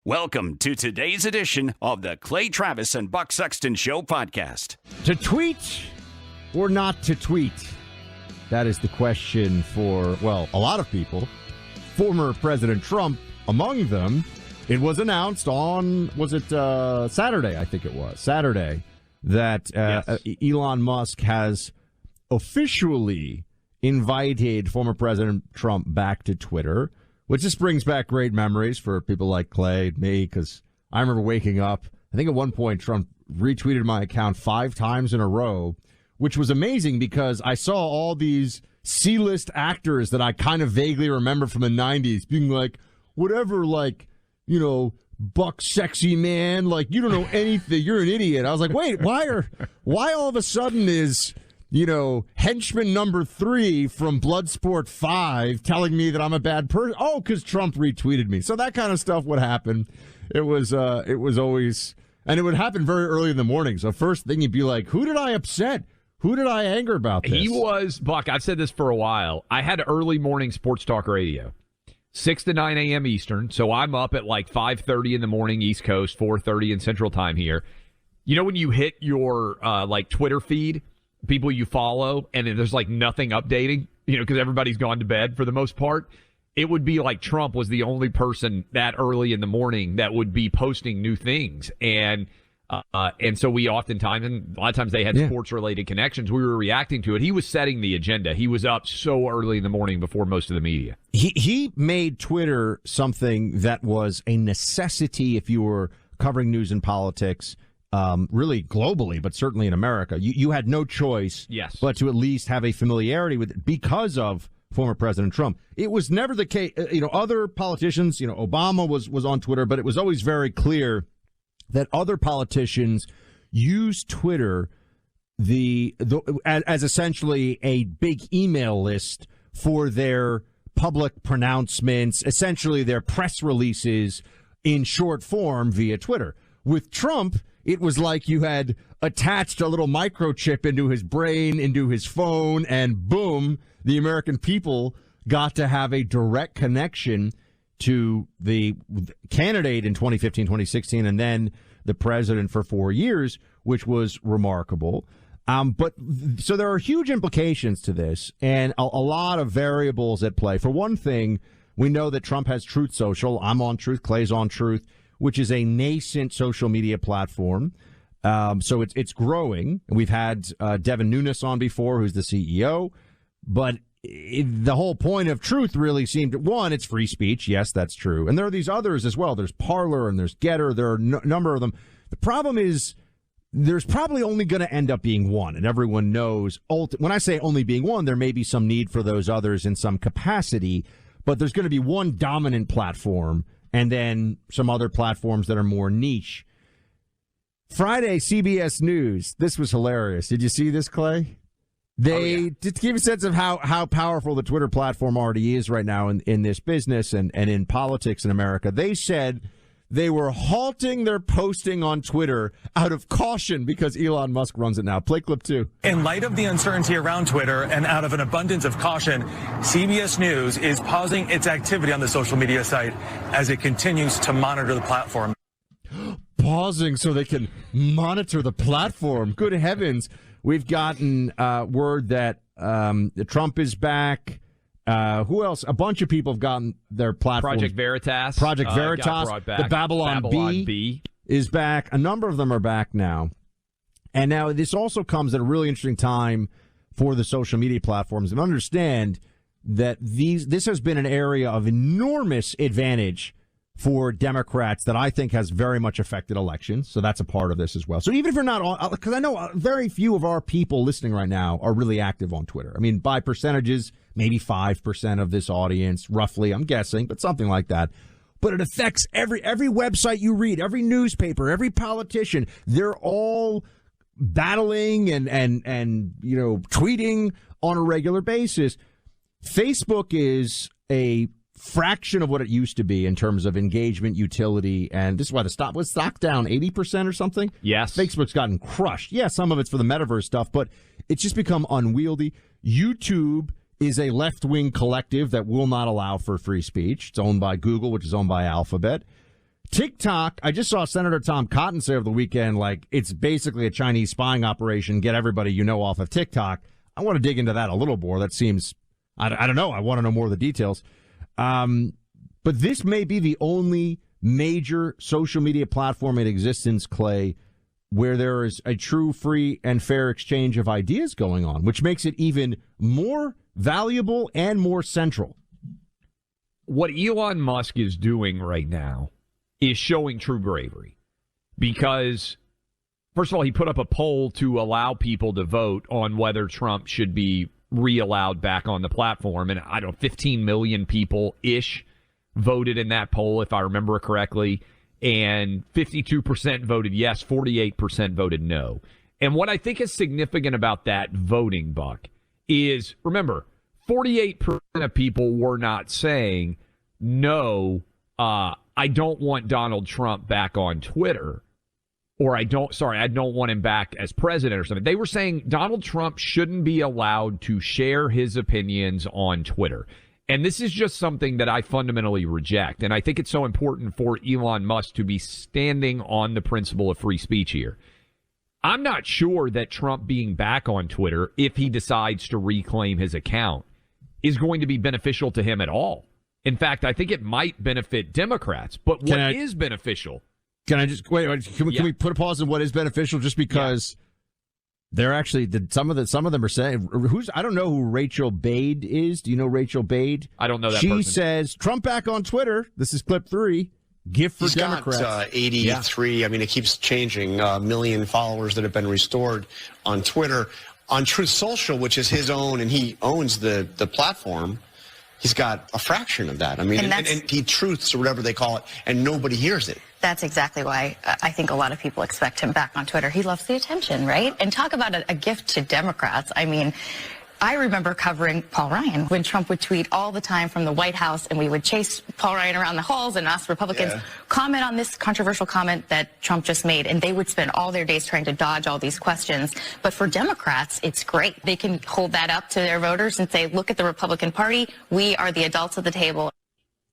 Welcome to today's edition of the Clay Travis and Buck Sexton Show podcast. To tweet or not to tweet? That is the question for, well, a lot of people. Former President Trump among them. It was announced on, was it Saturday? I think it was Saturday that Elon Musk has officially invited former President Trump back to Twitter, which just brings back great memories for people like Clay and me, because I remember waking up. I think at one point Trump retweeted my account 5 times in a row, which was amazing because I saw all these C-list actors that I kind of vaguely remember from the 90s being like, whatever, like, you know, Buck sexy man, like, you don't know anything, you're an idiot. I was like, wait, why all of a sudden is, you know, henchman number 3 from Bloodsport 5 telling me that I'm a bad person? Oh, because Trump retweeted me. So that kind of stuff would happen. It was always, and it would happen very early in the morning. So first thing you'd be like, who did I upset? Who did I anger about this? He was, Buck, I've said this for a while. I had early morning sports talk radio, 6 to 9 a.m. Eastern. So I'm up at like 5:30 in the morning East Coast, 4:30 in Central Time here. You know when you hit your like Twitter feed, people you follow, and there's like nothing updating, you know, because everybody's gone to bed for the most part. It would be like Trump was the only person that early in the morning that would be posting new things. And so we oftentimes, and a lot of times they had sports related connections. We were reacting to it. He was setting the agenda. He was up so early in the morning before most of the media. He made Twitter something that was a necessity if you were covering news and politics. Really globally, but certainly in America, you had no choice but to at least have a familiarity with it because of former President Trump. It was never the case, you know, other politicians, you know, Obama was on Twitter, but it was always very clear that other politicians use Twitter as essentially a big email list for their public pronouncements, essentially their press releases in short form via Twitter. With Trump, it was like you had attached a little microchip into his brain, into his phone, and boom, the American people got to have a direct connection to the candidate in 2015, 2016, and then the president for 4 years, which was remarkable. But so there are huge implications to this and a lot of variables at play. For one thing, we know that Trump has Truth Social. I'm on Truth. Clay's on Truth, which is a nascent social media platform. So it's growing. We've had Devin Nunes on before, who's the CEO. But the whole point of Truth really seemed, one, it's free speech. Yes, that's true. And there are these others as well. There's Parler and there's Getter. There are a number of them. The problem is there's probably only going to end up being one. And everyone knows, when I say only being one, there may be some need for those others in some capacity. But there's going to be one dominant platform and then some other platforms that are more niche. Friday, CBS News. This was hilarious. Did you see this, Clay? To give you a sense of how powerful the Twitter platform already is right now in this business and in politics in America, they said they were halting their posting on Twitter out of caution because Elon Musk runs it now. Play clip 2. In light of the uncertainty around Twitter and out of an abundance of caution, CBS News is pausing its activity on the social media site as it continues to monitor the platform. Pausing so they can monitor the platform. Good heavens. We've gotten word that Trump is back. Who else? A bunch of people have gotten their platforms. Project Veritas. The Babylon Bee is back. A number of them are back now. And now this also comes at a really interesting time for the social media platforms. And understand that this has been an area of enormous advantage for Democrats that I think has very much affected elections. So that's a part of this as well. So even if you're not on, because I know very few of our people listening right now are really active on Twitter. I mean, by percentages, maybe 5% of this audience, roughly, I'm guessing, but something like that. But it affects every website you read, every newspaper, every politician. They're all battling and you know, tweeting on a regular basis. Facebook is a fraction of what it used to be in terms of engagement, utility, and this is why the stock was down 80% or something. Yes. Facebook's gotten crushed. Yeah, some of it's for the metaverse stuff, but it's just become unwieldy. YouTube is a left-wing collective that will not allow for free speech. It's owned by Google, which is owned by Alphabet. TikTok, I just saw Senator Tom Cotton say over the weekend, like, it's basically a Chinese spying operation. Get everybody you know off of TikTok. I want to dig into that a little more. That seems, I don't know. I want to know more of the details. But this may be the only major social media platform in existence, Clay, where there is a true, free, and fair exchange of ideas going on, which makes it even more valuable and more central. What Elon Musk is doing right now is showing true bravery because, first of all, he put up a poll to allow people to vote on whether Trump should be re-allowed back on the platform. And 15 million people-ish voted in that poll, if I remember correctly. And 52% voted yes, 48% voted no. And what I think is significant about that voting, Buck, is, remember, 48% of people were not saying, no, I don't want Donald Trump back on Twitter, or I don't want him back as president or something. They were saying Donald Trump shouldn't be allowed to share his opinions on Twitter. And this is just something that I fundamentally reject. And I think it's so important for Elon Musk to be standing on the principle of free speech here. I'm not sure that Trump being back on Twitter, if he decides to reclaim his account, is going to be beneficial to him at all. In fact, I think it might benefit Democrats. But what is beneficial? Can I just wait? Can we put a pause on what is beneficial? Just because they're actually some of them are saying I don't know who Rachel Bade is. Do you know Rachel Bade? I don't know that. She person. Says Trump back on Twitter. This is clip 3. Gift for Democrats. He's got 83. Yeah. I mean, it keeps changing. Million followers that have been restored on Twitter. On Truth Social, which is his own, and he owns the platform. He's got a fraction of that. I mean, and he truths or whatever they call it, and nobody hears it. That's exactly why I think a lot of people expect him back on Twitter. He loves the attention, right? And talk about a gift to Democrats. I mean, I remember covering Paul Ryan when Trump would tweet all the time from the White House, and we would chase Paul Ryan around the halls and ask Republicans, comment on this controversial comment that Trump just made, and they would spend all their days trying to dodge all these questions. But for Democrats, it's great. They can hold that up to their voters and say, look at the Republican Party. We are the adults at the table.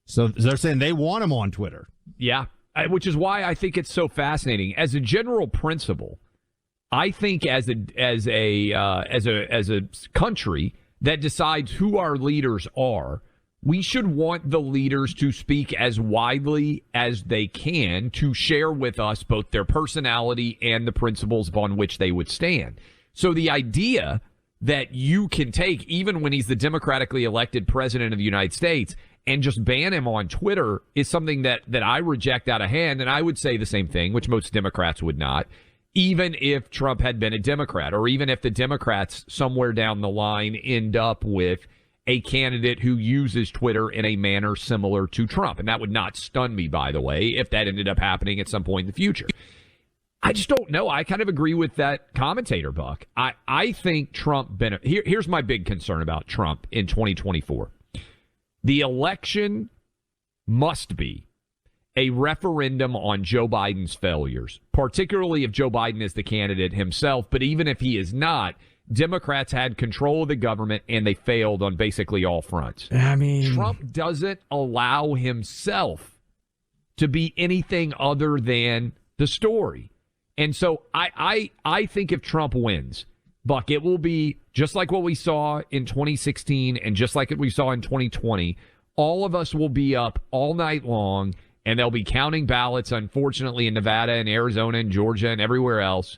So they're saying they want him on Twitter. Yeah, which is why I think it's so fascinating. As a general principle, I think as a country that decides who our leaders are, we should want the leaders to speak as widely as they can to share with us both their personality and the principles upon which they would stand. So the idea that you can take, even when he's the democratically elected president of the United States, and just ban him on Twitter is something that I reject out of hand. And I would say the same thing, which most Democrats would not, even if Trump had been a Democrat, or even if the Democrats somewhere down the line end up with a candidate who uses Twitter in a manner similar to Trump. And that would not stun me, by the way, if that ended up happening at some point in the future. I just don't know. I kind of agree with that commentator, Buck. I think Trump here's my big concern about Trump in 2024. The election must be a referendum on Joe Biden's failures, particularly if Joe Biden is the candidate himself. But even if he is not, Democrats had control of the government and they failed on basically all fronts. I mean, Trump doesn't allow himself to be anything other than the story. And so I think if Trump wins, Buck, it will be just like what we saw in 2016 and just like what we saw in 2020. All of us will be up all night long, and they'll be counting ballots, unfortunately, in Nevada and Arizona and Georgia and everywhere else.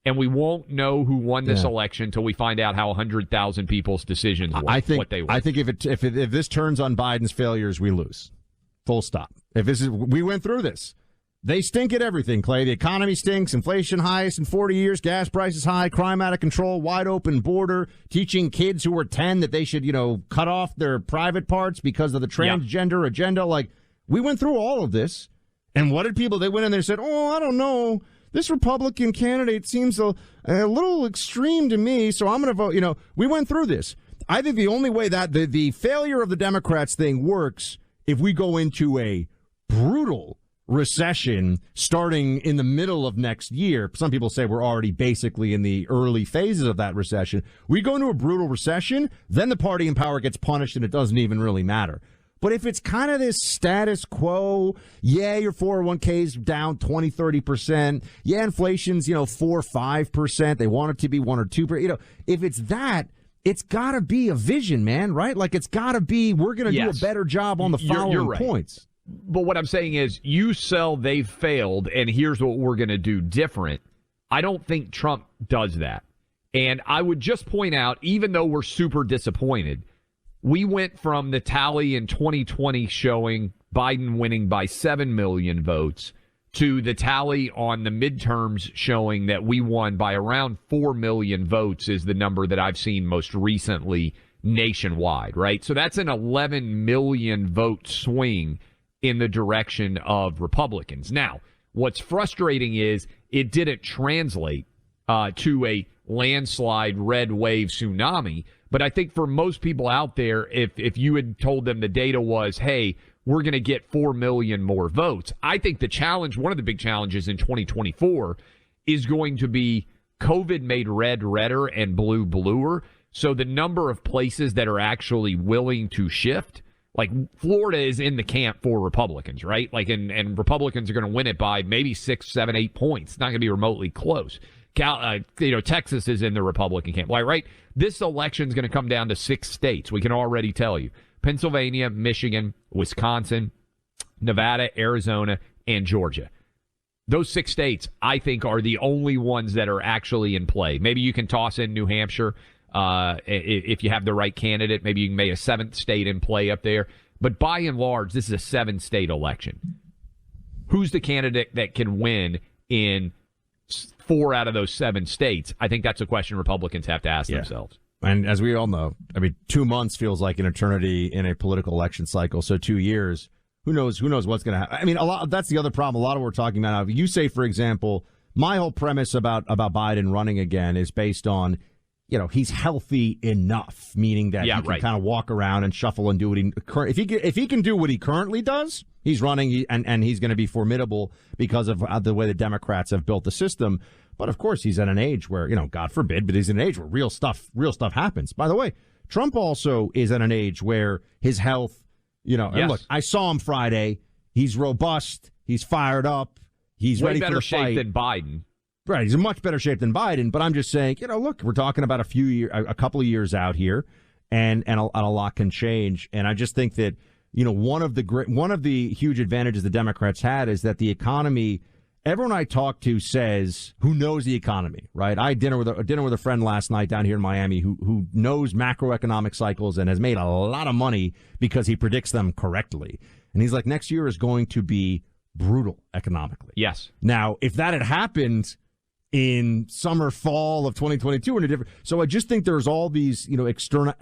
And we won't know who won this election until we find out how 100,000 people's decisions were. What they were. I think if this turns on Biden's failures, we lose. Full stop. We went through this. They stink at everything, Clay. The economy stinks, inflation highest in 40 years, gas prices high, crime out of control, wide open border, teaching kids who are 10 that they should, cut off their private parts because of the transgender agenda. Like, we went through all of this. And what did people, they went in there and said, I don't know. This Republican candidate seems a little extreme to me, so I'm going to vote. We went through this. I think the only way that the failure of the Democrats thing works if we go into a brutal recession starting in the middle of next year. Some people say we're already basically in the early phases of that recession. We go into a brutal recession, then the party in power gets punished and it doesn't even really matter. But if it's kind of this status quo, yeah, your 401k's down 20, 30%. Yeah, inflation's, 4 or 5%. They want it to be 1 or 2%. If it's that, it's got to be a vision, man, right? Like, it's got to be, we're going to do a better job on the following right. points. But what I'm saying is, you sell they've failed, and here's what we're going to do different. I don't think Trump does that. And I would just point out, even though we're super disappointed, we went from the tally in 2020 showing Biden winning by 7 million votes to the tally on the midterms showing that we won by around 4 million votes is the number that I've seen most recently nationwide, right? So that's an 11 million vote swing in the direction of Republicans. Now, what's frustrating is it didn't translate to a landslide red wave tsunami. But I think for most people out there, if you had told them the data was, hey, we're going to get 4 million more votes, I think the challenge, one of the big challenges in 2024 is going to be COVID made red redder and blue bluer. So the number of places that are actually willing to shift, like Florida is in the camp for Republicans, right? Like, and Republicans are going to win it by maybe 6, 7, 8 points. It's not going to be remotely close. Texas is in the Republican camp. Like, right? This election is going to come down to 6 states. We can already tell you. Pennsylvania, Michigan, Wisconsin, Nevada, Arizona, and Georgia. Those 6 states, I think, are the only ones that are actually in play. Maybe you can toss in New Hampshire if you have the right candidate. Maybe you can make a 7th state in play up there. But by and large, this is a 7-state election. Who's the candidate that can win in 4 out of those 7 states? I think that's a question Republicans have to ask themselves. And as we all know, 2 months feels like an eternity in a political election cycle. So 2 years, who knows what's going to happen. That's the other problem. A lot of what we're talking about now. You say, for example, my whole premise about Biden running again is based on, he's healthy enough, meaning that he can kind of walk around and shuffle and do what if he can do what he currently does, he's running and he's going to be formidable because of the way the Democrats have built the system. But of course, he's at an age where, God forbid, but he's in an age where real stuff happens. By the way, Trump also is at an age where his health, and look, I saw him Friday. He's robust. He's fired up. He's way ready for the fight. better shape than Biden. Right, he's in much better shape than Biden. But I'm just saying, look, we're talking about a couple of years out here, and a lot can change. And I just think that one of the huge advantages the Democrats had is that the economy. Everyone I talk to says who knows the economy, right? I had dinner with a friend last night down here in Miami who knows macroeconomic cycles and has made a lot of money because he predicts them correctly. And he's like, next year is going to be brutal economically. Yes. Now, if that had happened in summer, fall of 2022, so I just think there's all these,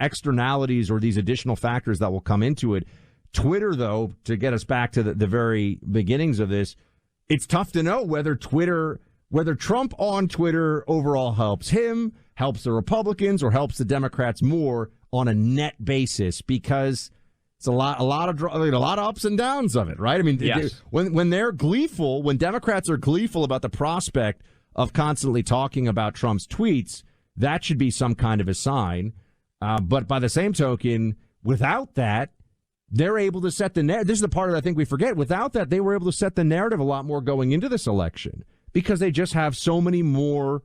externalities or these additional factors that will come into it. Twitter, though, to get us back to the very beginnings of this, it's tough to know whether Trump on Twitter overall helps him, helps the Republicans, or helps the Democrats more on a net basis, because it's a lot of ups and downs of it, right? Yes. When they're gleeful, when Democrats are gleeful about the prospect of constantly talking about Trump's tweets, that should be some kind of a sign. But by the same token, without that, they're able to set the narrative. This is the part that I think we forget. Without that, they were able to set the narrative a lot more going into this election because they just have so many more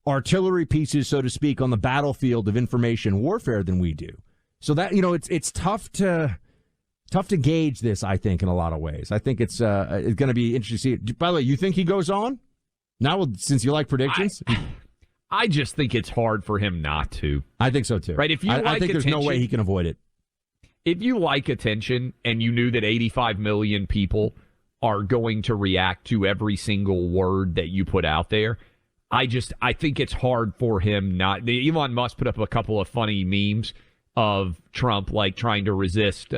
artillery pieces, so to speak, on the battlefield of information warfare than we do. So that, it's tough to gauge this, I think, in a lot of ways. I think it's going to be interesting to see. By the way, you think he goes on? Now, since you like predictions? I just think it's hard for him not to. I think so, too. Right? If you I think there's no way he can avoid it. If you like attention and you knew that 85 million people are going to react to every single word that you put out there, I think it's hard for him not. Elon Musk put up a couple of funny memes of Trump like trying to resist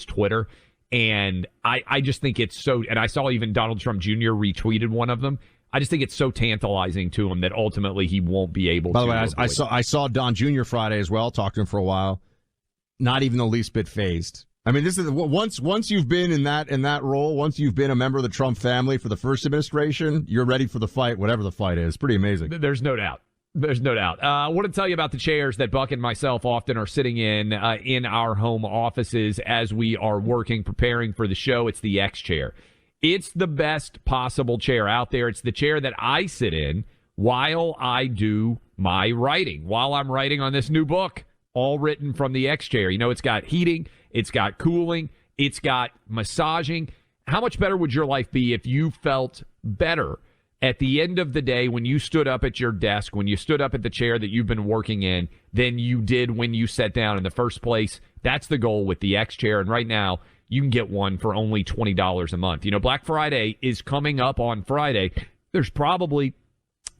Twitter. And I just think it's so, and I saw even Donald Trump Jr. retweeted one of them. I just think it's so tantalizing to him that ultimately he won't be able to. By the way, I saw Don Jr. Friday as well, talked to him for a while. Not even the least bit phased. This is once you've been in that role, once you've been a member of the Trump family for the first administration, you're ready for the fight, whatever the fight is. Pretty amazing. There's no doubt. There's no doubt. I want to tell you about the chairs that Buck and myself often are sitting in our home offices as we are working, preparing for the show. It's the X chair. It's the best possible chair out there. It's the chair that I sit in while I do my writing, while I'm writing on this new book, all written from the X chair. You know, it's got heating, it's got cooling, it's got massaging. How much better would your life be if you felt better at the end of the day when you stood up at your desk, when you stood up at the chair that you've been working in, than you did when you sat down in the first place? That's the goal with the X chair. And right now, you can get one for only $20 a month. You know, Black Friday is coming up on Friday. There's probably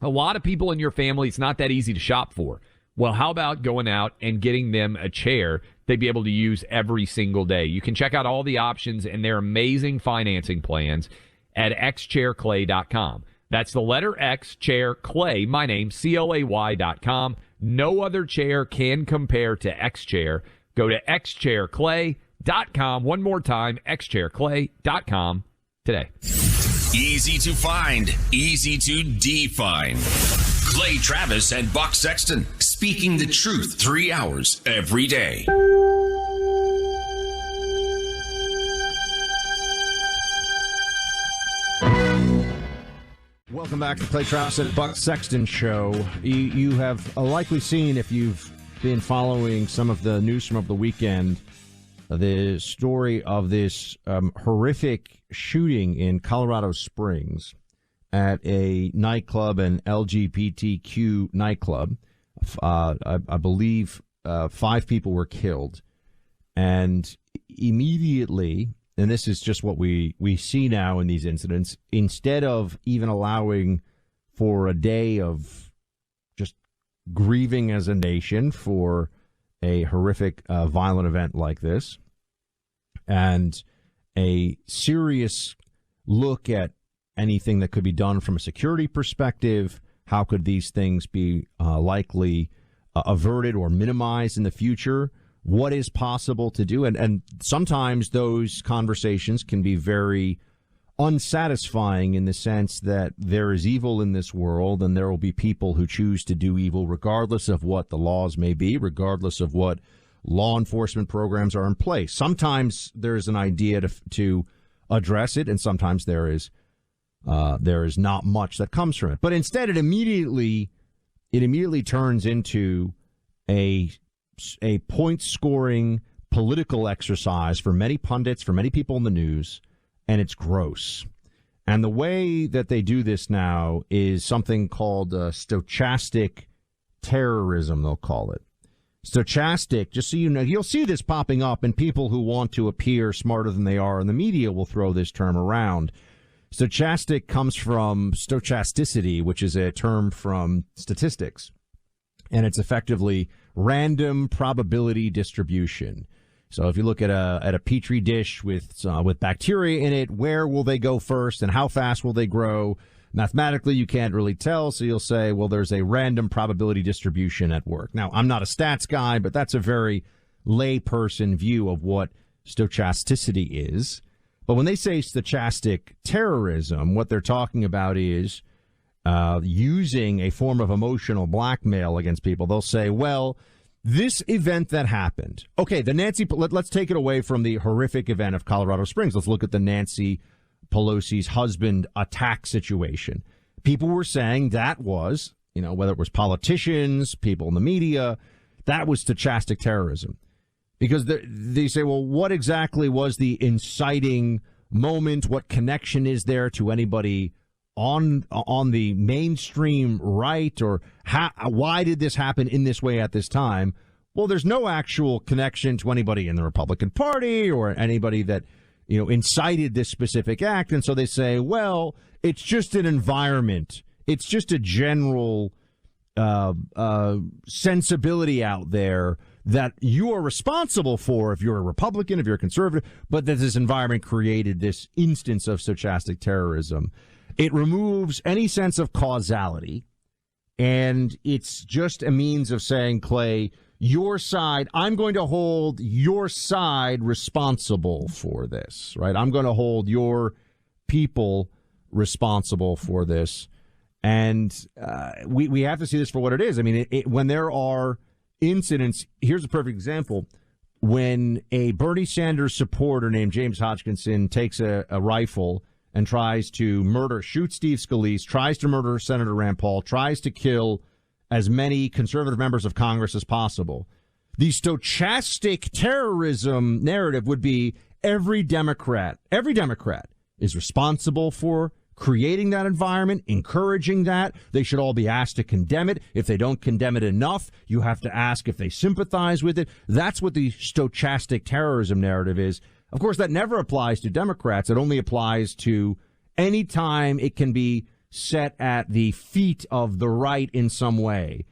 a lot of people in your family it's not that easy to shop for. Well, how about going out and getting them a chair they'd be able to use every single day? You can check out all the options and their amazing financing plans at xchairclay.com. That's the letter X, chair, Clay, my name, CLAY.com. No other chair can compare to X Chair. Go to xchairclay.com. One more time, xchairclay.com today. Easy to find, easy to define. Clay Travis and Buck Sexton, speaking the truth 3 hours every day. Welcome back to the Clay Travis and Buck Sexton Show. You have likely seen, if you've been following some of the news from over the weekend, the story of this horrific shooting in Colorado Springs at a nightclub, an LGBTQ nightclub. I believe 5 people were killed. And immediately, and this is just what we see now in these incidents, instead of even allowing for a day of just grieving as a nation for a horrific violent event like this, and a serious look at anything that could be done from a security perspective, how could these things be likely averted or minimized in the future? What is possible to do? And sometimes those conversations can be very unsatisfying in the sense that there is evil in this world, and there will be people who choose to do evil regardless of what the laws may be, regardless of what law enforcement programs are in place. Sometimes there is an idea to address it, and sometimes there is not much that comes from it. But instead, it immediately turns into a point-scoring political exercise for many pundits, for many people in the news, and it's gross. And the way that they do this now is something called stochastic terrorism, they'll call it. Stochastic, just so you know, you'll see this popping up, and people who want to appear smarter than they are in the media will throw this term around. Stochastic comes from stochasticity, which is a term from statistics, and it's effectively random probability distribution. So if you look at a petri dish with bacteria in it, where will they go first and how fast will they grow? Mathematically, you can't really tell, so you'll say, well, there's a random probability distribution at work. Now, I'm not a stats guy, but that's a very layperson view of what stochasticity is. But when they say stochastic terrorism, what they're talking about is using a form of emotional blackmail against people. They'll say, well, this event that happened. Okay, let's take it away from the horrific event of Colorado Springs. Let's look at the Nancy Pelosi's husband attack situation. People were saying that was, whether it was politicians, people in the media, that was stochastic terrorism. Because they say, well, what exactly was the inciting moment? What connection is there to anybody on the mainstream right, or why did this happen in this way at this time? Well, there's no actual connection to anybody in the Republican Party or anybody that incited this specific act, and so they say, well, it's just an environment, it's just a general sensibility out there that you are responsible for if you're a Republican, if you're a conservative, but that this environment created this instance of stochastic terrorism. It removes any sense of causality, and it's just a means of saying, Clay, your side, I'm going to hold your side responsible for this, right? I'm going to hold your people responsible for this. And we have to see this for what it is. I mean, when there are incidents, here's a perfect example. When a Bernie Sanders supporter named James Hodgkinson takes a rifle and tries to shoot Steve Scalise, tries to murder Senator Rand Paul, tries to kill as many conservative members of Congress as possible, the stochastic terrorism narrative would be every Democrat is responsible for creating that environment, encouraging that. They should all be asked to condemn it. If they don't condemn it enough, you have to ask if they sympathize with it. That's what the stochastic terrorism narrative is. Of course, that never applies to Democrats. It only applies to any time it can be set at the feet of the right in some way.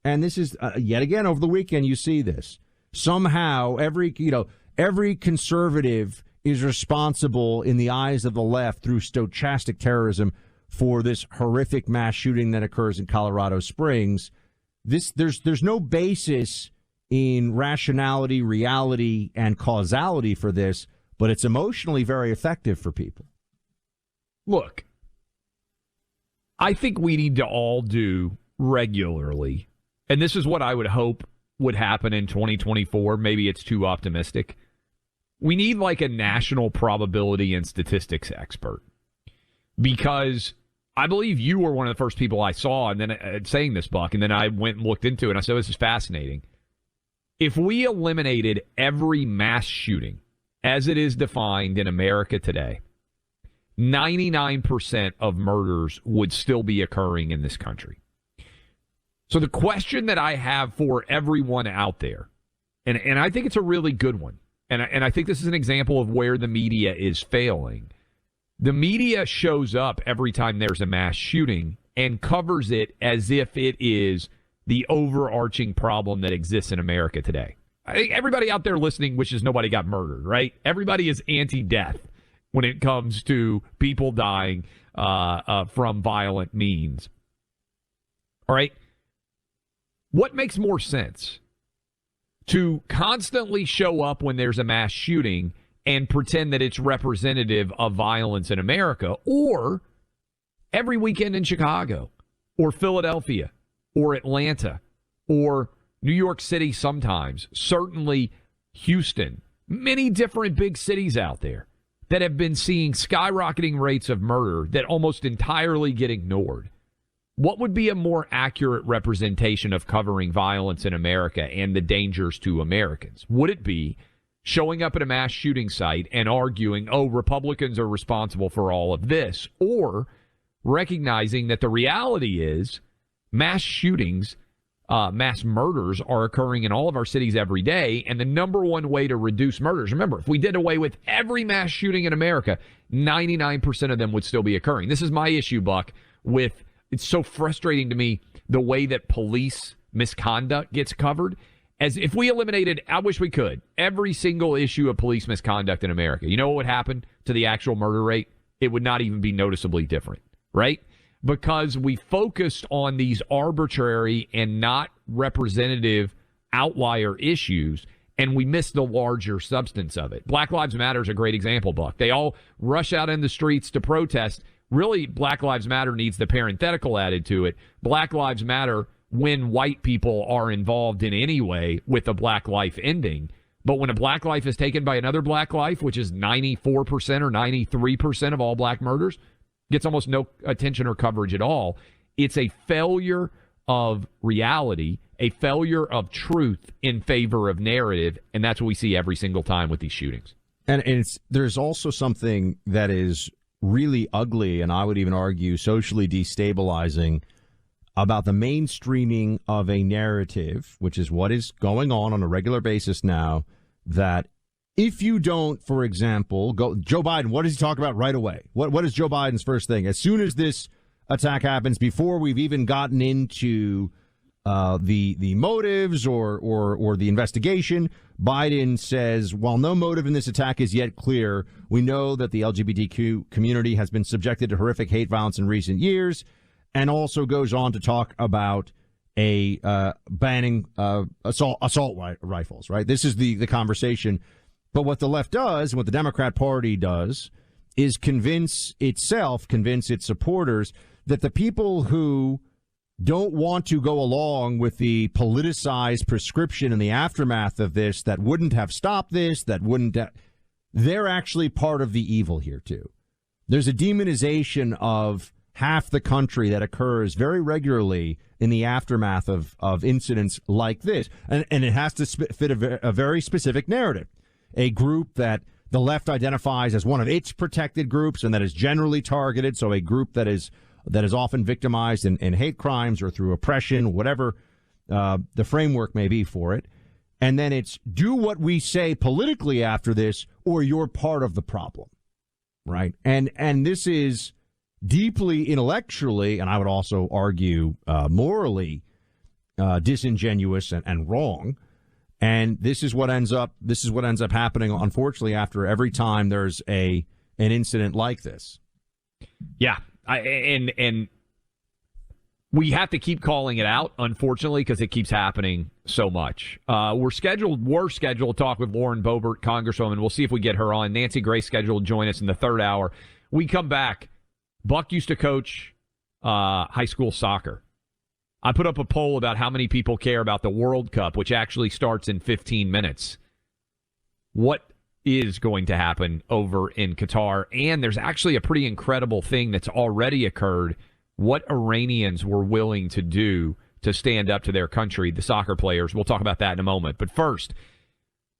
And this is, yet again, over the weekend, you see this. Somehow, every conservative is responsible in the eyes of the left through stochastic terrorism for this horrific mass shooting that occurs in Colorado Springs. There's no basis in rationality, reality, and causality for this, but it's emotionally very effective for people. Look, I think we need to all do regularly, and this is what I would hope would happen in 2024. Maybe it's too optimistic. We need like a national probability and statistics expert, because I believe you were one of the first people I saw and then saying this, Buck, and then I went and looked into it and I said, this is fascinating. If we eliminated every mass shooting as it is defined in America today, 99% of murders would still be occurring in this country. So the question that I have for everyone out there, and I think it's a really good one, and I think this is an example of where the media is failing. The media shows up every time there's a mass shooting and covers it as if it is the overarching problem that exists in America today. I think everybody out there listening wishes nobody got murdered, right? Everybody is anti-death when it comes to people dying from violent means. All right? What makes more sense? To constantly show up when there's a mass shooting and pretend that it's representative of violence in America, or every weekend in Chicago or Philadelphia or Atlanta or New York City sometimes, certainly Houston, many different big cities out there that have been seeing skyrocketing rates of murder that almost entirely get ignored. What would be a more accurate representation of covering violence in America and the dangers to Americans? Would it be showing up at a mass shooting site and arguing, oh, Republicans are responsible for all of this, or recognizing that the reality is mass shootings, mass murders are occurring in all of our cities every day, and the number one way to reduce murders, remember, if we did away with every mass shooting in America, 99% of them would still be occurring. This is my issue, Buck, with it's so frustrating to me the way that police misconduct gets covered. As if we eliminated, I wish we could, every single issue of police misconduct in America. You know what would happen to the actual murder rate? It would not even be noticeably different, right? Because we focused on these arbitrary and not representative outlier issues, and we missed the larger substance of it. Black Lives Matter is a great example, Buck. They all rush out in the streets to protest. Really, Black Lives Matter needs the parenthetical added to it. Black Lives Matter when white people are involved in any way with a black life ending. But when a black life is taken by another black life, which is 94% or 93% of all black murders, gets almost no attention or coverage at all. It's a failure of reality, a failure of truth in favor of narrative, and that's what we see every single time with these shootings. And there's also something that is really ugly, and I would even argue socially destabilizing, about the mainstreaming of a narrative, which is what is going on a regular basis now, that if you don't, for example, go Joe Biden, what does he talk about right away? What is Joe Biden's first thing? As soon as this attack happens, before we've even gotten into the motives or the investigation, Biden says, while no motive in this attack is yet clear, we know that the LGBTQ community has been subjected to horrific hate violence in recent years, and also goes on to talk about banning assault rifles, right? This is the conversation. But what the left does, and what the Democrat Party does, is convince its supporters that the people who don't want to go along with the politicized prescription in the aftermath of this, that wouldn't have stopped this, they're actually part of the evil here, too. There's a demonization of half the country that occurs very regularly in the aftermath of incidents like this. And it has to fit a very specific narrative. A group that the left identifies as one of its protected groups and that is generally targeted. So a group that is often victimized in hate crimes or through oppression, whatever the framework may be for it. And then it's do what we say politically after this, or you're part of the problem, right? And this is deeply intellectually, and I would also argue morally, disingenuous and wrong. And this is what ends up happening, unfortunately, after every time there's an incident like this. Yeah, and we have to keep calling it out, unfortunately, because it keeps happening so much. We're scheduled to talk with Lauren Boebert, Congresswoman. We'll see if we get her on. Nancy Grace scheduled to join us in the third hour. We come back. Buck used to coach high school soccer. I put up a poll about how many people care about the World Cup, which actually starts in 15 minutes. What is going to happen over in Qatar? And there's actually a pretty incredible thing that's already occurred. What Iranians were willing to do to stand up to their country, the soccer players. We'll talk about that in a moment. But first,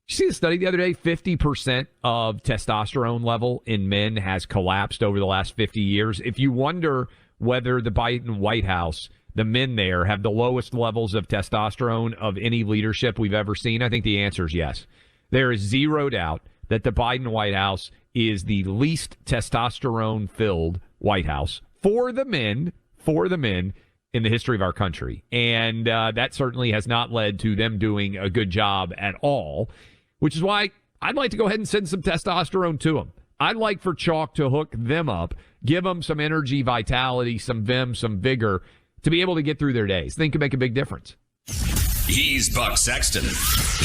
you see the study the other day? 50% of testosterone level in men has collapsed over the last 50 years. If you wonder whether the Biden White House, the men there, have the lowest levels of testosterone of any leadership we've ever seen, I think the answer is yes. There is zero doubt that the Biden White House is the least testosterone-filled White House for the men in the history of our country. And that certainly has not led to them doing a good job at all, which is why I'd like to go ahead and send some testosterone to them. I'd like for Chalk to hook them up, give them some energy, vitality, some vim, some vigor to be able to get through their days. I think it could make a big difference. He's Buck Sexton.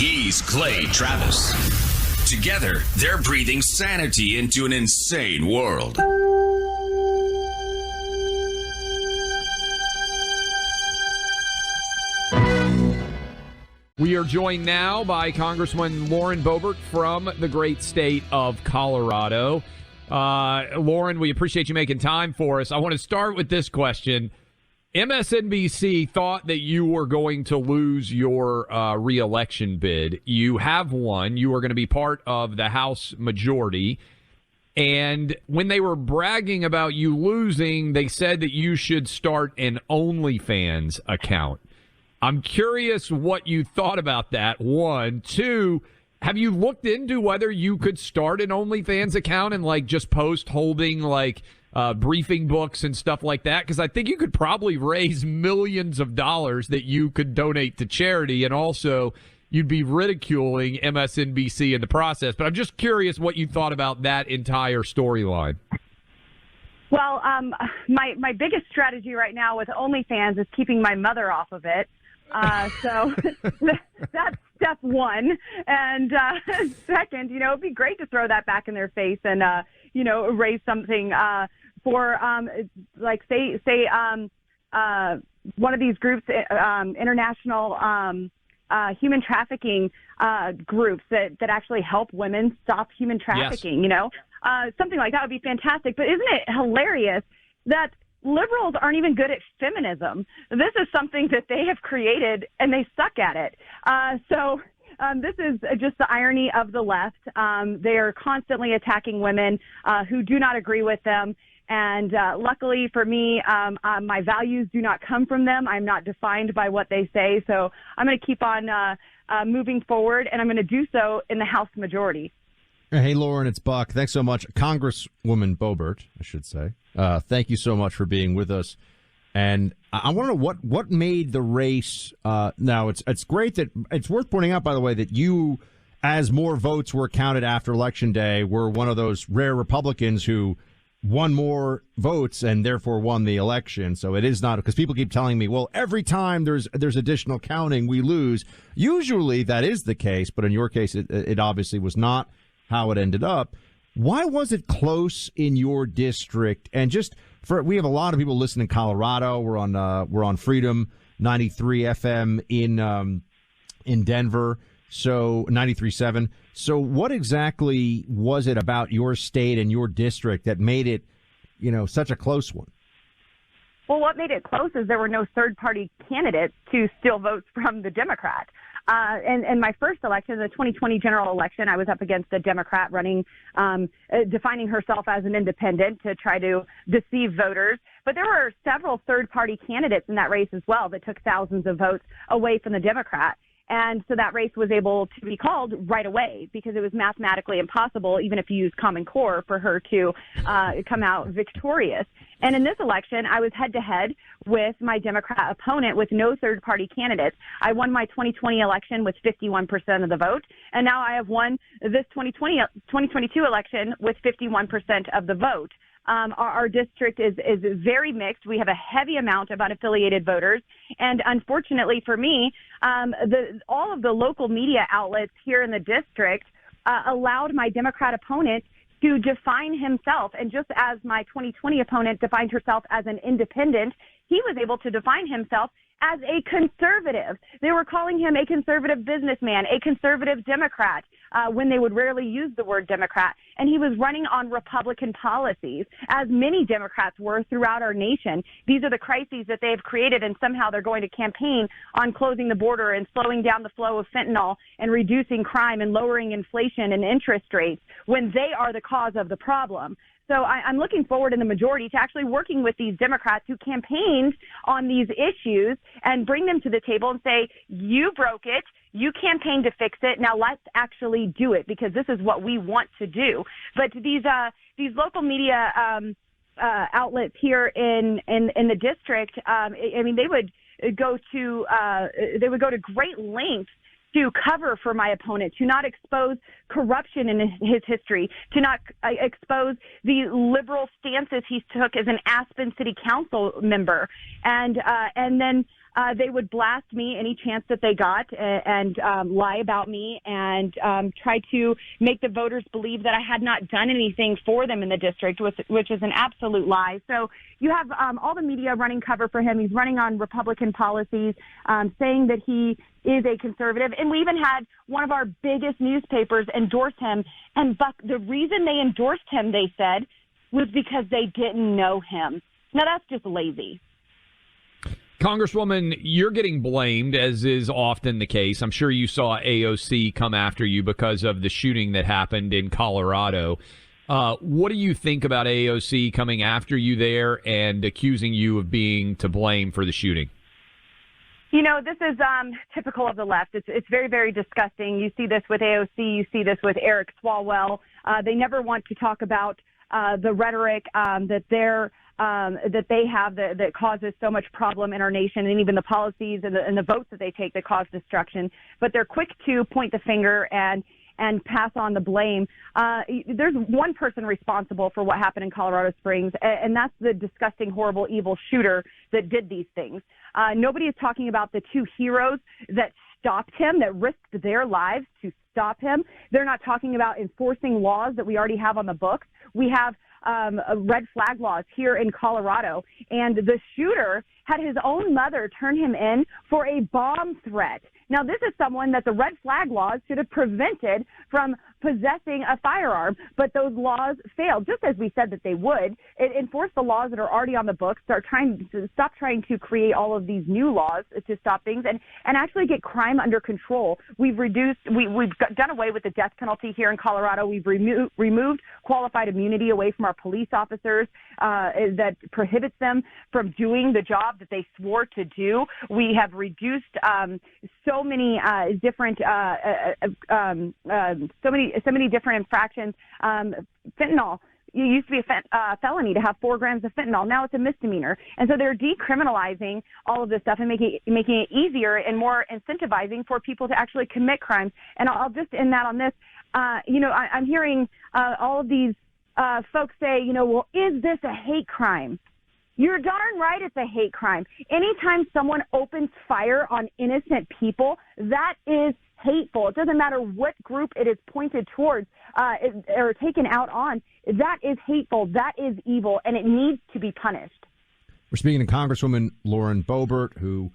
He's Clay Travis. Together, they're breathing sanity into an insane world. We are joined now by Congresswoman Lauren Boebert from the great state of Colorado. Lauren, we appreciate you making time for us. I want to start with this question. MSNBC thought that you were going to lose your re-election bid. You have won. You are going to be part of the House majority. And when they were bragging about you losing, they said that you should start an OnlyFans account. I'm curious what you thought about that, one. Two, have you looked into whether you could start an OnlyFans account and, like, just post holding, like, briefing books and stuff like that? Because I think you could probably raise millions of dollars that you could donate to charity, and also you'd be ridiculing MSNBC in the process. But I'm just curious what you thought about that entire storyline. Well, my biggest strategy right now with OnlyFans is keeping my mother off of it. So that's step one. And second, it'd be great to throw that back in their face and, raise something for, say one of these groups, international human trafficking groups that actually help women stop human trafficking, yes. Something like that would be fantastic. But isn't it hilarious that liberals aren't even good at feminism? This is something that they have created, and they suck at it. This is just the irony of the left. They are constantly attacking women who do not agree with them. And luckily for me, my values do not come from them. I'm not defined by what they say. So I'm going to keep on moving forward, and I'm going to do so in the House majority. Hey, Lauren, it's Buck. Thanks so much. Congresswoman Boebert, I should say. Thank you so much for being with us. And I want to know what made the race. Now, it's great that it's worth pointing out, by the way, that you, as more votes were counted after Election Day, were one of those rare Republicans who won more votes and therefore won the election. So it is not, because people keep telling me, well, every time there's additional counting, we lose. Usually that is the case, but in your case, it obviously was not how it ended up. Why was it close in your district? And just we have a lot of people listening in Colorado. We're on Freedom 93 FM in Denver. So 93.7. So what exactly was it about your state and your district that made it, such a close one? Well, what made it close is there were no third-party candidates to steal votes from the Democrat. And my first election, the 2020 general election, I was up against a Democrat running, defining herself as an independent to try to deceive voters. But there were several third-party candidates in that race as well that took thousands of votes away from the Democrat. And so that race was able to be called right away because it was mathematically impossible, even if you use Common Core, for her to come out victorious. And in this election, I was head-to-head with my Democrat opponent with no third-party candidates. I won my 2020 election with 51% of the vote, and now I have won this 2022 election with 51% of the vote. Our district is very mixed. We have a heavy amount of unaffiliated voters. And unfortunately for me, all of the local media outlets here in the district allowed my Democrat opponent to define himself. And just as my 2020 opponent defined herself as an independent, he was able to define himself as a conservative. They were calling him a conservative businessman, a conservative Democrat, when they would rarely use the word Democrat. And he was running on Republican policies, as many Democrats were throughout our nation. These are the crises that they have created, and somehow they're going to campaign on closing the border and slowing down the flow of fentanyl and reducing crime and lowering inflation and interest rates when they are the cause of the problem. So I'm looking forward in the majority to actually working with these Democrats who campaigned on these issues and bring them to the table and say, you broke it, you campaigned to fix it, now let's actually do it because this is what we want to do. But these local media outlets here in the district, they would go to great lengths to cover for my opponent, to not expose corruption in his history, to not expose the liberal stances he took as an Aspen City Council member. And then they would blast me any chance that they got and lie about me and try to make the voters believe that I had not done anything for them in the district, which is an absolute lie. So you have all the media running cover for him. He's running on Republican policies, saying that he is a conservative. And we even had one of our biggest newspapers endorse him. And Buck, the reason they endorsed him, they said, was because they didn't know him. Now, that's just lazy. Congresswoman, you're getting blamed, as is often the case. I'm sure you saw AOC come after you because of the shooting that happened in Colorado. What do you think about AOC coming after you there and accusing you of being to blame for the shooting? This is typical of the left. It's very, very disgusting. You see this with AOC. You see this with Eric Swalwell. They never want to talk about the rhetoric that they have that causes so much problem in our nation, and even the policies and the votes that they take that cause destruction. But they're quick to point the finger and pass on the blame. There's one person responsible for what happened in Colorado Springs, and that's the disgusting, horrible, evil shooter that did these things. Nobody is talking about the two heroes that stopped him, that risked their lives to stop him. They're not talking about enforcing laws that we already have on the books. We have red flag laws here in Colorado, and the shooter had his own mother turn him in for a bomb threat. Now, this is someone that the red flag laws should have prevented from possessing a firearm, but those laws failed, just as we said that they would. It enforced the laws that are already on the books, stop trying to create all of these new laws to stop things, and actually get crime under control. We've done away with the death penalty here in Colorado. We've removed qualified immunity away from our police officers that prohibits them from doing the job that they swore to do. We have reduced so many different infractions. Fentanyl. It used to be a felony to have 4 grams of fentanyl. Now it's a misdemeanor. And so they're decriminalizing all of this stuff and making it easier and more incentivizing for people to actually commit crimes. And I'll just end that on this. I'm hearing all of these folks say, well, is this a hate crime? You're darn right it's a hate crime. Anytime someone opens fire on innocent people, that is hateful. It doesn't matter what group it is pointed towards or taken out on. That is hateful. That is evil, and it needs to be punished. We're speaking to Congresswoman Lauren Boebert, who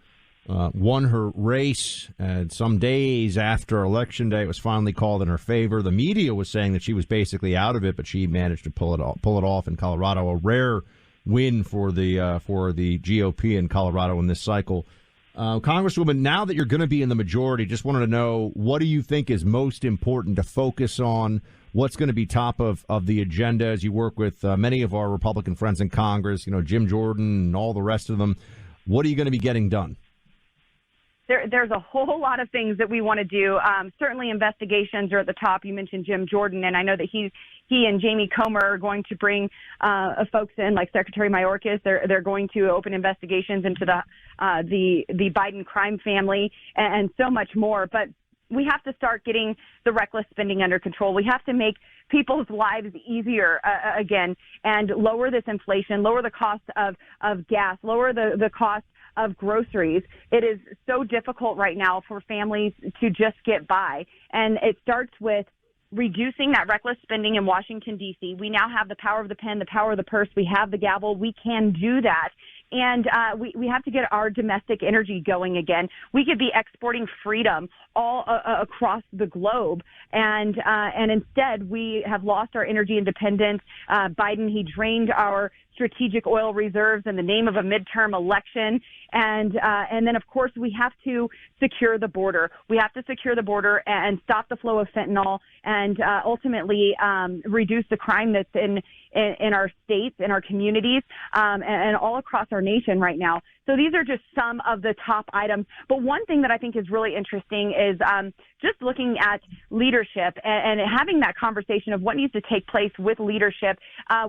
won her race, and some days after Election Day, it was finally called in her favor. The media was saying that she was basically out of it, but she managed to pull it off in Colorado. A rare win for the GOP in Colorado in this cycle. Congresswoman, now that you're going to be in the majority, just wanted to know, what do you think is most important to focus on? What's going to be top of the agenda as you work with many of our Republican friends in Congress, Jim Jordan and all the rest of them? What are you going to be getting done? There's a whole lot of things that we want to do. Certainly investigations are at the top. You mentioned Jim Jordan, and I know that he and Jamie Comer are going to bring folks in, like Secretary Mayorkas. They're going to open investigations into the Biden crime family and so much more. But we have to start getting the reckless spending under control. We have to make people's lives easier again and lower this inflation, lower the cost of gas, lower the cost of groceries. It is so difficult right now for families to just get by. And it starts with reducing that reckless spending in Washington, D.C. We now have the power of the pen, the power of the purse. We have the gavel. We can do that. And we have to get our domestic energy going again. We could be exporting freedom all across the globe. And instead, we have lost our energy independence. Biden, he drained our strategic oil reserves in the name of a midterm election. And then, of course, we have to secure the border. We have to secure the border and stop the flow of fentanyl and ultimately reduce the crime that's in our states, in our communities, and all across our nation right now. So these are just some of the top items. But one thing that I think is really interesting is just looking at leadership and having that conversation of what needs to take place with leadership.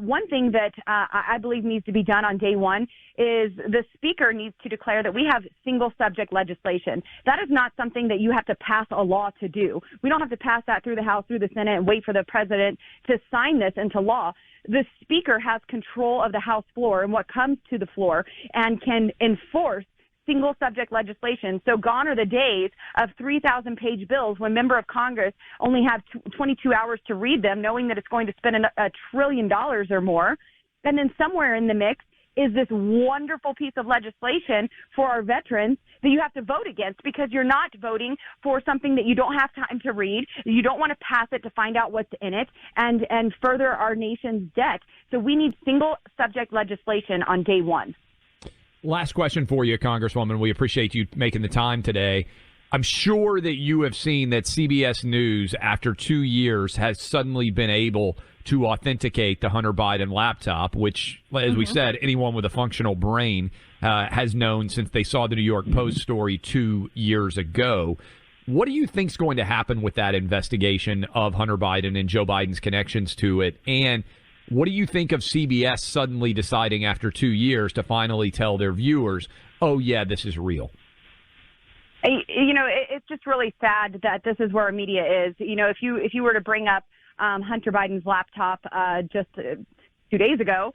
One thing that I believe needs to be done on day one is the speaker needs to declare that we have single subject legislation. That is not something that you have to pass a law to do. We don't have to pass that through the House, through the Senate, and wait for the president to sign this into law. The speaker has control of the House floor and what comes to the floor and can enforce single subject legislation. So gone are the days of 3,000-page bills when member of Congress only have 22 hours to read them, knowing that it's going to spend $1 trillion or more. And then somewhere in the mix is this wonderful piece of legislation for our veterans that you have to vote against because you're not voting for something that you don't have time to read. You don't want to pass it to find out what's in it and further our nation's debt. So we need single subject legislation on day one. Last question for you, Congresswoman. We appreciate you making the time today. I'm sure that you have seen that CBS News, after 2 years, has suddenly been able to authenticate the Hunter Biden laptop, which, as we said, anyone with a functional brain has known since they saw the New York Post story 2 years ago. What do you think is going to happen with that investigation of Hunter Biden and Joe Biden's connections to it? And what do you think of CBS suddenly deciding after 2 years to finally tell their viewers, oh, yeah, this is real? It's just really sad that this is where our media is. If you were to bring up Hunter Biden's laptop just 2 days ago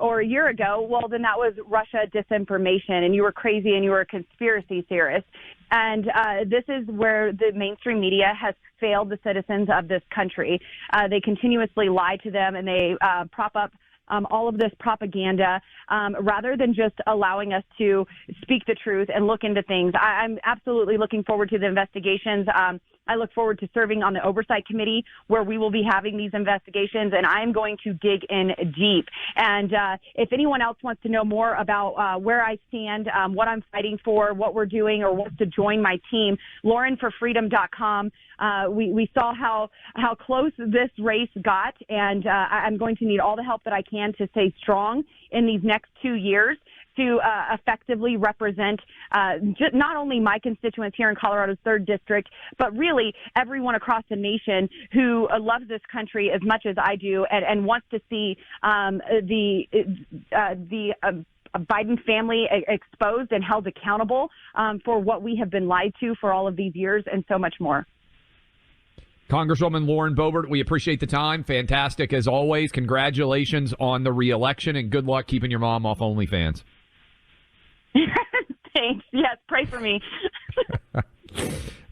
or a year ago, well, then that was Russia disinformation, and you were crazy and you were a conspiracy theorist. And this is where the mainstream media has failed the citizens of this country. They continuously lie to them, and they prop up all of this propaganda rather than just allowing us to speak the truth and look into things. I'm absolutely looking forward to the investigations. I look forward to serving on the Oversight Committee where we will be having these investigations, and I'm going to dig in deep. And if anyone else wants to know more about where I stand, what I'm fighting for, what we're doing, or wants to join my team, LaurenForFreedom.com. We saw how close this race got, and I'm going to need all the help that I can to stay strong in these next 2 years to effectively represent not only my constituents here in Colorado's 3rd District, but really everyone across the nation who loves this country as much as I do and wants to see the Biden family exposed and held accountable for what we have been lied to for all of these years and so much more. Congresswoman Lauren Boebert, we appreciate the time. Fantastic as always. Congratulations on the re-election, and good luck keeping your mom off OnlyFans. Thanks. Yes, pray for me.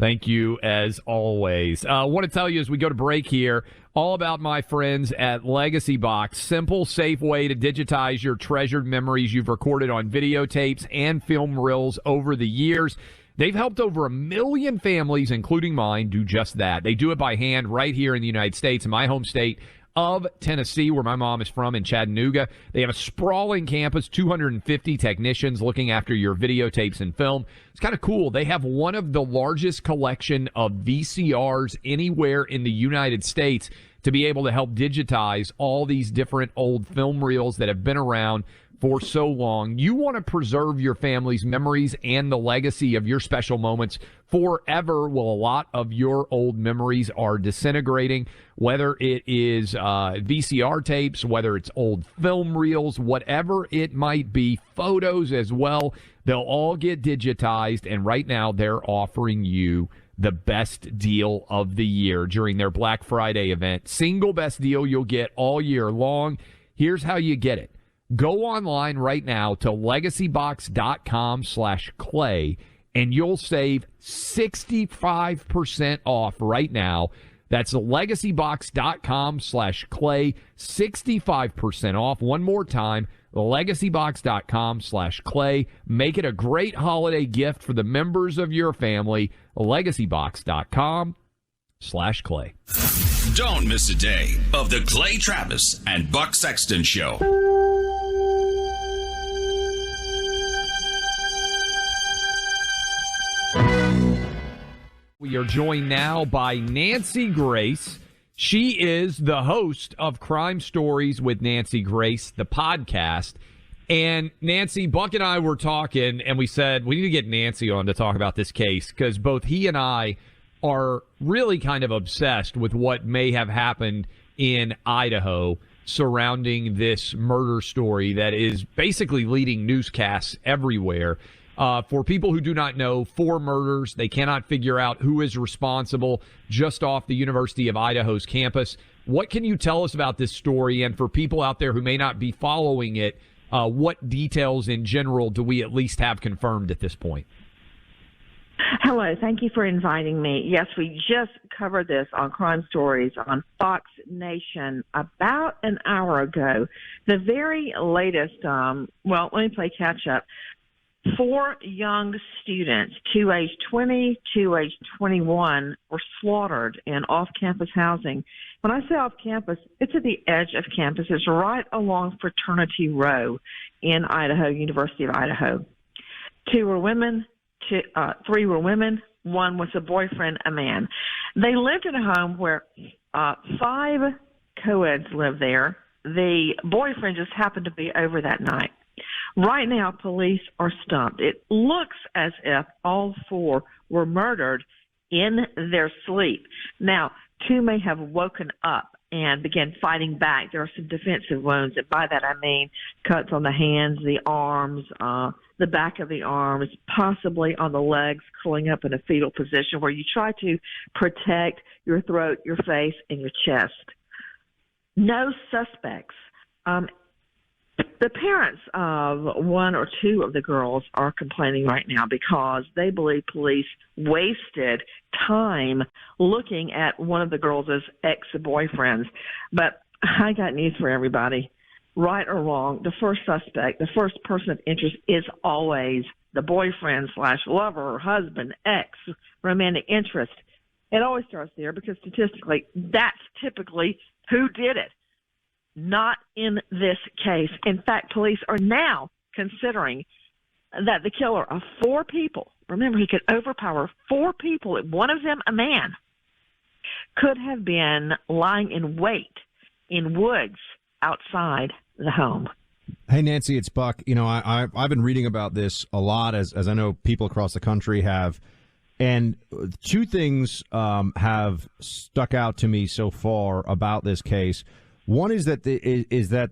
Thank you, as always. I want to tell you as we go to break here, all about my friends at Legacy Box. Simple, safe way to digitize your treasured memories you've recorded on videotapes and film reels over the years. They've helped over 1 million families, including mine, do just that. They do it by hand right here in the United States, in my home state of Tennessee, where my mom is from, in Chattanooga. They have a sprawling campus, 250 technicians looking after your videotapes and film. It's kind of cool. They have one of the largest collection of VCRs anywhere in the United States to be able to help digitize all these different old film reels that have been around for so long. You want to preserve your family's memories and the legacy of your special moments forever. Well, a lot of your old memories are disintegrating, whether it is VCR tapes, whether it's old film reels, whatever it might be, photos as well. They'll all get digitized, and right now they're offering you the best deal of the year during their Black Friday event. Single best deal you'll get all year long. Here's how you get it. Go online right now to legacybox.com/clay, and you'll save 65% off right now. That's legacybox.com/clay, 65% off. One more time, legacybox.com/clay. Make it a great holiday gift for the members of your family. legacybox.com/clay. Don't miss a day of the Clay Travis and Buck Sexton Show. We are joined now by Nancy Grace. She is the host of Crime Stories with Nancy Grace, the podcast. And Nancy, Buck and I were talking, and we said we need to get Nancy on to talk about this case because both he and I are really kind of obsessed with what may have happened in Idaho surrounding this murder story that is basically leading newscasts everywhere. For people who do not know, 4 murders. They cannot figure out who is responsible just off the University of Idaho's campus. What can you tell us about this story? And for people out there who may not be following it, what details in general do we at least have confirmed at this point? Hello. Thank you for inviting me. Yes, we just covered this on Crime Stories on Fox Nation about an hour ago. The very latest, let me play catch up. 4 young students, 2 age 20, 2 age 21, were slaughtered in off-campus housing. When I say off-campus, it's at the edge of campus. It's right along Fraternity Row in Idaho, University of Idaho. 2 were women, 3 were women, 1 was a boyfriend, a man. They lived in a home where 5 co-eds lived there. The boyfriend just happened to be over that night. Right now, police are stumped. It looks as if all 4 were murdered in their sleep. Now, 2 may have woken up and began fighting back. There are some defensive wounds, and by that I mean cuts on the hands, the arms, the back of the arms, possibly on the legs, curling up in a fetal position where you try to protect your throat, your face, and your chest. No suspects. The parents of 1 or 2 of the girls are complaining right now because they believe police wasted time looking at one of the girls' ex-boyfriends. But I got news for everybody. Right or wrong, the first suspect, the first person of interest is always the boyfriend/lover or husband, ex, romantic interest. It always starts there because statistically, that's typically who did it. Not in this case. In fact, police are now considering that the killer of 4 people, remember he could overpower 4 people, one of them a man, could have been lying in wait in woods outside the home. Hey, Nancy, it's Buck. You know, I've been reading about this a lot, as I know people across the country have. And 2 things have stuck out to me so far about this case. One is that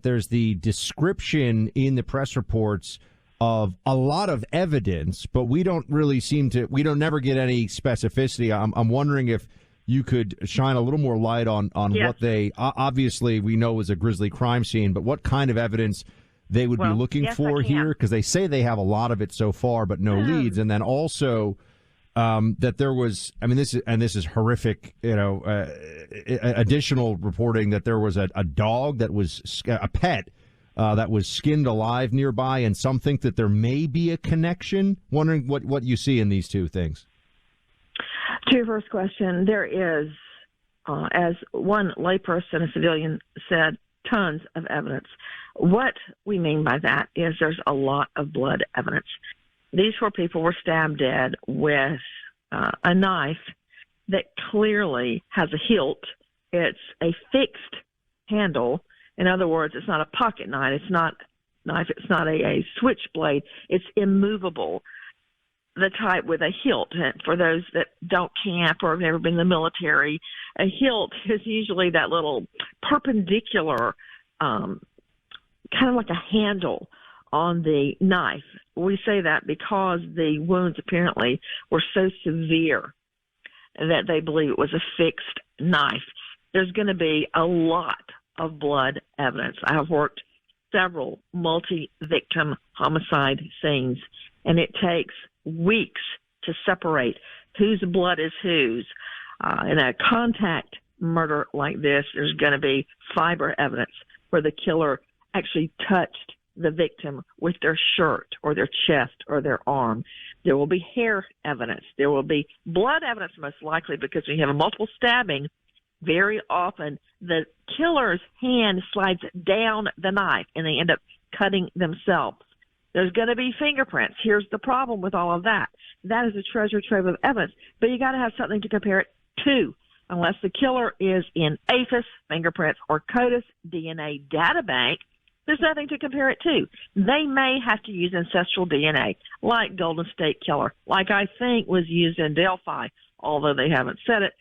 there's the description in the press reports of a lot of evidence, but we don't never get any specificity. I'm wondering if you could shine a little more light on Yes. what they obviously we know is a grisly crime scene, but what kind of evidence they would be looking yes, for here, because they say they have a lot of it so far, but no leads. And then also, that there was, this is horrific, additional reporting that there was a dog that was a pet that was skinned alive nearby, and some think that there may be a connection. Wondering what you see in these two things. To your first question, there is, as one layperson, a civilian, said, tons of evidence. What we mean by that is there's a lot of blood evidence. These four people were stabbed dead with a knife that clearly has a hilt. It's a fixed handle. In other words, it's not a pocket knife. It's not a switchblade. It's immovable. The type with a hilt. For those that don't camp or have never been in the military, a hilt is usually that little perpendicular, kind of like a handle on the knife. We say that because the wounds apparently were so severe that they believe it was a fixed knife. There's going to be a lot of blood evidence. I have worked several multi-victim homicide scenes, and it takes weeks to separate whose blood is whose. In a contact murder like this, there's going to be fiber evidence where the killer actually touched the victim with their shirt or their chest or their arm. There will be hair evidence. There will be blood evidence, most likely, because when you have a multiple stabbing, very often the killer's hand slides down the knife and they end up cutting themselves. There's going to be fingerprints. Here's the problem with all of that. That is a treasure trove of evidence, but you got to have something to compare it to. Unless the killer is in APHIS, fingerprints, or CODIS DNA databank, there's nothing to compare it to. They may have to use ancestral DNA, like Golden State Killer, like I think was used in Delphi, although they haven't said it,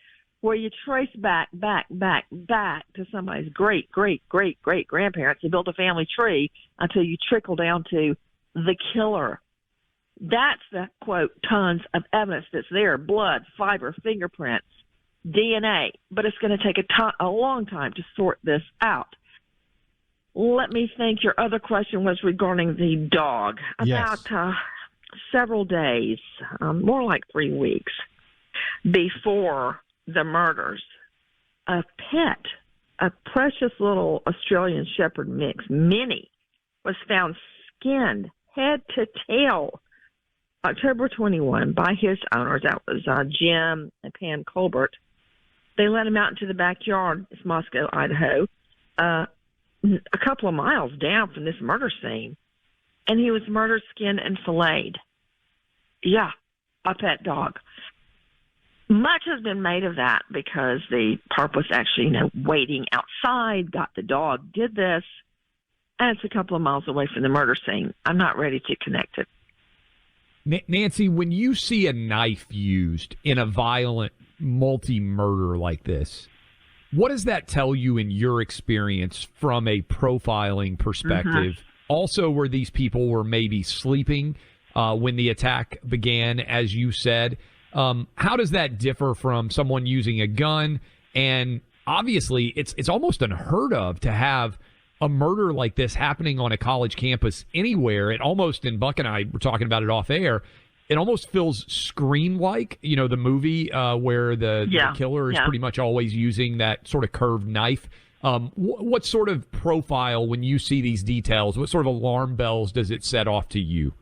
where you trace back to somebody's great-great-great-great-grandparents and build a family tree until you trickle down to the killer. That's the, quote, tons of evidence that's there, blood, fiber, fingerprints, DNA, but it's going to take a long time to sort this out. Let me think. Your other question was regarding the dog. Yes. About several days, more like 3 weeks, before the murders, a pet, a precious little Australian Shepherd mix, Minnie, was found skinned head to tail October 21 by his owners. That was Jim and Pam Colbert. They let him out into the backyard. It's Moscow, Idaho, a couple of miles down from this murder scene. And he was murdered, skinned, and filleted. Yeah, a pet dog. Much has been made of that because the pup was actually, waiting outside, got the dog, did this, and it's a couple of miles away from the murder scene. I'm not ready to connect it. Nancy, when you see a knife used in a violent multi-murder like this, what does that tell you in your experience from a profiling perspective? Mm-hmm. Also, where these people were maybe sleeping when the attack began, as you said. How does that differ from someone using a gun? And obviously, it's almost unheard of to have a murder like this happening on a college campus anywhere. It almost, and Buck and I were talking about it off air, it almost feels Scream-like, the movie where the killer is pretty much always using that sort of curved knife. What sort of profile, when you see these details, what sort of alarm bells does it set off to you?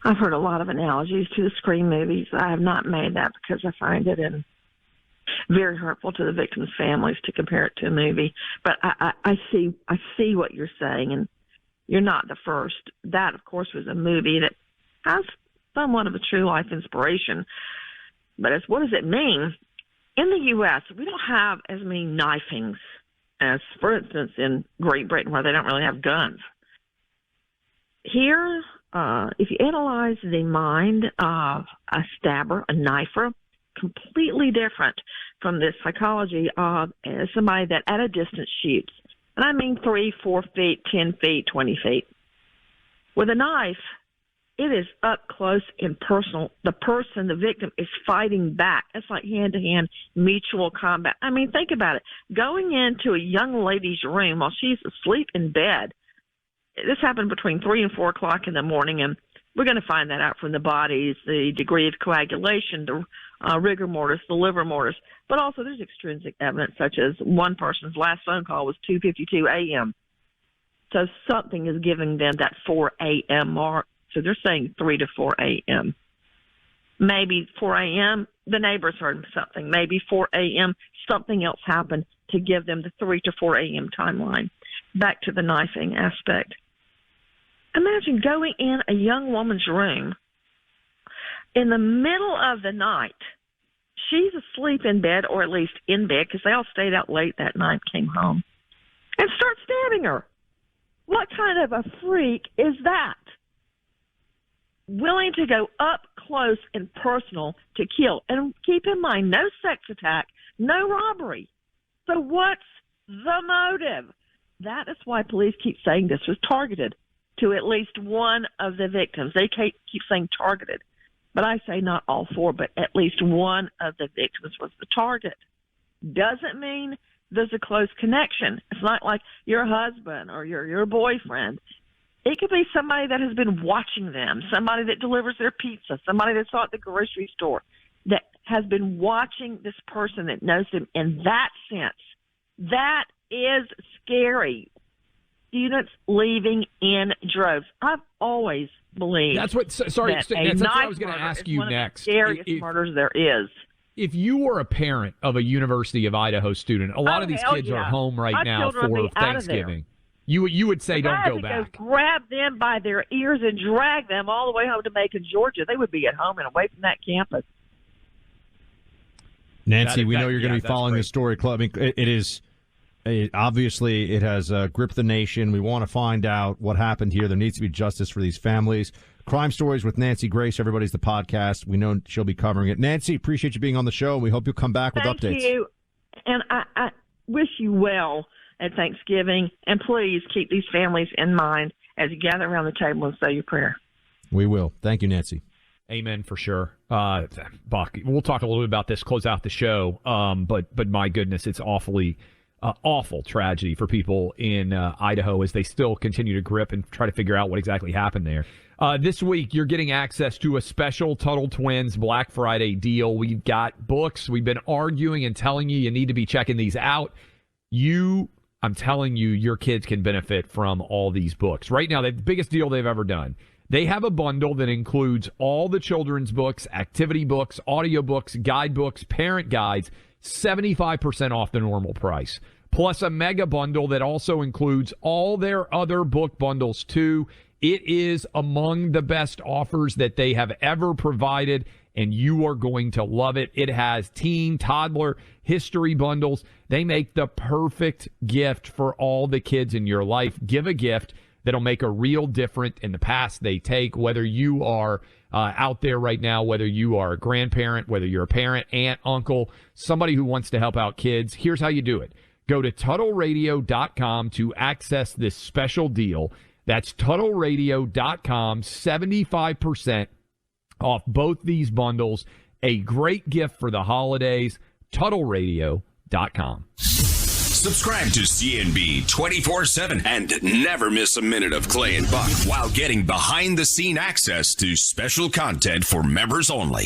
I've heard a lot of analogies to the Scream movies. I have not made that because I find it very hurtful to the victims' families to compare it to a movie. But I see what you're saying, and you're not the first. That, of course, was a movie that has somewhat of a true life inspiration. But what does it mean? In the U.S., we don't have as many knifings as, for instance, in Great Britain, where they don't really have guns. Here, if you analyze the mind of a stabber, a knifer, completely different from the psychology of somebody that at a distance shoots. And I mean 3, 4 feet, 10 feet, 20 feet. With a knife, it is up close and personal. The person, the victim, is fighting back. It's like hand-to-hand mutual combat. I mean, think about it. Going into a young lady's room while she's asleep in bed, this happened between 3 and 4 o'clock in the morning, and We're going to find that out from the bodies, the degree of coagulation, the rigor mortis, the liver mortis. But also there's extrinsic evidence, such as one person's last phone call was 2:52 a.m. So something is giving them that 4 a.m. mark. So they're saying 3 to 4 a.m. Maybe 4 a.m., the neighbors heard something. Maybe 4 a.m., something else happened to give them the 3 to 4 a.m. timeline. Back to the knifing aspect. Imagine going in a young woman's room in the middle of the night. She's asleep in bed, or at least in bed, because they all stayed out late that night, came home, and start stabbing her. What kind of a freak is that? Willing to go up close and personal to kill. And keep in mind, no sex attack, no robbery. So what's the motive? That is why police keep saying this was targeted to at least one of the victims. They keep saying targeted. But I say not all four, but at least one of the victims was the target. Doesn't mean there's a close connection. It's not like your husband or your boyfriend. It could be somebody that has been watching them, somebody that delivers their pizza, somebody that's at the grocery store, that has been watching this person that knows them in that sense. That is scary. Students leaving in droves. I've always believed that's what I was going to ask you next. The scariest murders there is. If you were a parent of a University of Idaho student, a lot of these kids are home right now for Thanksgiving. You would say don't go back. Go grab them by their ears and drag them all the way home to Macon, Georgia. They would be at home and away from that campus. Nancy, we know you're going to be following this story. I mean, it is obviously it has gripped the nation. We want to find out what happened here. There needs to be justice for these families. Crime Stories with Nancy Grace. Everybody's the podcast. We know she'll be covering it. Nancy, appreciate you being on the show. We hope you'll come back with updates. Thank you, and I wish you well at Thanksgiving, and please keep these families in mind as you gather around the table and say your prayer. We will. Thank you, Nancy. Amen for sure. Buck, we'll talk a little bit about this, close out the show. But my goodness, it's awful tragedy for people in Idaho as they still continue to grip and try to figure out what exactly happened there. This week, you're getting access to a special Tuttle Twins Black Friday deal. We've got books. We've been arguing and telling you need to be checking these out. I'm telling you, your kids can benefit from all these books. Right now, the biggest deal they've ever done. They have a bundle that includes all the children's books, activity books, audiobooks, guidebooks, parent guides, 75% off the normal price. Plus a mega bundle that also includes all their other book bundles, too. It is among the best offers that they have ever provided, and you are going to love it. It has teen, toddler, history bundles. They make the perfect gift for all the kids in your life. Give a gift that'll make a real difference in the path they take, whether you are out there right now, whether you are a grandparent, whether you're a parent, aunt, uncle, somebody who wants to help out kids. Here's how you do it. Go to TuttleRadio.com to access this special deal. That's TuttleRadio.com, 75% off both these bundles. A great gift for the holidays. TuttleRadio.com. Subscribe to CNB 24/7 and never miss a minute of Clay and Buck while getting behind-the-scene access to special content for members only.